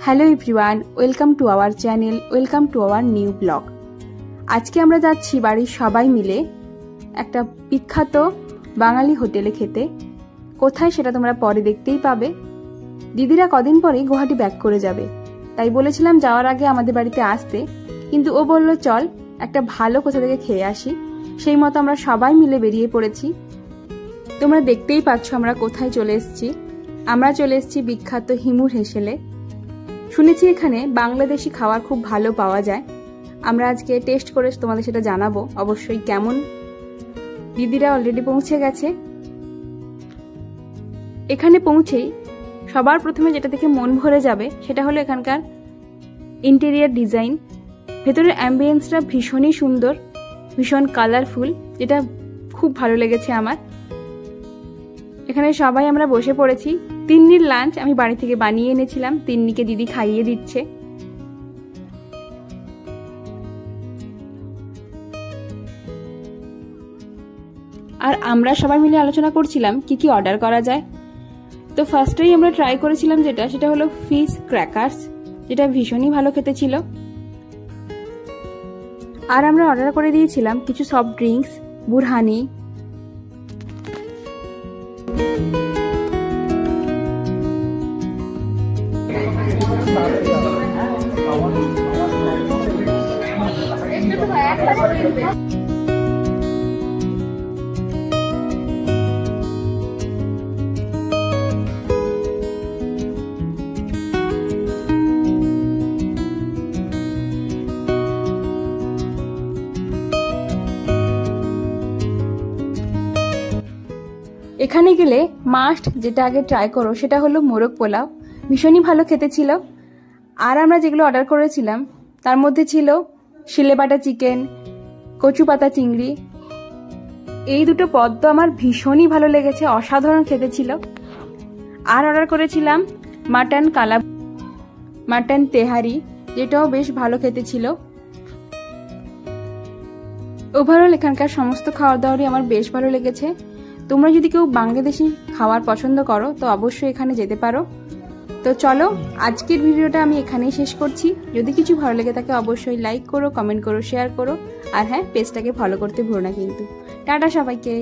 Hello everyone, welcome to our channel, welcome to our new blog. আজকে আমরা যাচ্ছি বাড়ির সবাই মিলে একটা বিখ্যাত বাঙালি হোটেলে খেতে। কোথায় সেটা তোমরা পরে দেখতেই পাবে। দিদিরা কদিন পরেই গুয়াহাটি ব্যাক করে যাবে, তাই বলেছিলাম যাওয়ার আগে আমাদের বাড়িতে আসতে, কিন্তু ও বলল চল একটা ভালো কোথা থেকে খেয়ে আসি। সেই মতো আমরা সবাই মিলে বেরিয়ে পড়েছি। তোমরা দেখতেই পাচ্ছ আমরা কোথায় চলে এসেছি। আমরা চলে এসেছি বিখ্যাত হিমুর হেসেলে। শুনেছি এখানে বাংলাদেশি খাবার খুব ভালো পাওয়া যায়। আমরা আজকে টেস্ট করে তোমাদের সেটা জানাবো অবশ্যই কেমন। দিদিরা অলরেডি পৌঁছে গেছে। এখানে পৌঁছেই সবার প্রথমে যেটা দেখে মন ভরে যাবে সেটা হলো এখানকার ইন্টেরিয়ার ডিজাইন। ভেতরের অ্যাম্বিয়েন্সটা ভীষণই সুন্দর, ভীষণ কালারফুল, যেটা খুব ভালো লেগেছে আমার। এখানে সবাই আমরা বসে পড়েছি। তিন্নির লাঞ্চ আমি বাড়ি থেকে বানিয়ে এনেছিলাম, তিন্নিকে দিদি খাইয়ে দিচ্ছে। আর আমরা সবাই মিলে আলোচনা করছিলাম কি কি অর্ডার করা যায়। তো ফার্স্টেই আমরা ট্রাই করেছিলাম সেটা হলো ফিশ ক্র্যাকার্স, যেটা ভীষণই ভালো খেতে ছিল। আর আমরা অর্ডার করে দিয়েছিলাম কিছু সফট ড্রিঙ্কস, বুরহানি। এখানে গেলে মাস্ট যেটা আগে ট্রাই করো সেটা হলো মোরগ পোলাও, ভীষণই ভালো খেতে ছিল। আর আমরা যেগুলো অর্ডার করেছিলাম তার মধ্যে ছিল শিলে বাটা চিকেন, কচু পাতা চিংড়ি। এই দুটো পদ তো আমার ভীষণই ভালো লেগেছে, অসাধারণ খেতে ছিল। আর অর্ডার করেছিলাম মাটন কালা, মাটন তেহারি, যেটাও বেশ ভালো খেতে ছিল। ওভারঅল এখানকার সমস্ত খাওয়া দাওয়ারই আমার বেশ ভালো লেগেছে। তোমরা যদি কেউ বাংলাদেশি খাবার পছন্দ করো তো অবশ্যই এখানে যেতে পারো। তো চলো আজকের ভিডিওটা আমি এখানেই শেষ করছি। যদি কিছু ভালো লেগে থাকে অবশ্যই লাইক করো, কমেন্ট করো, শেয়ার করো। আর হ্যাঁ, পেজটাকে ফলো করতে ভুলো না কিন্তু। টাটা সবাইকে।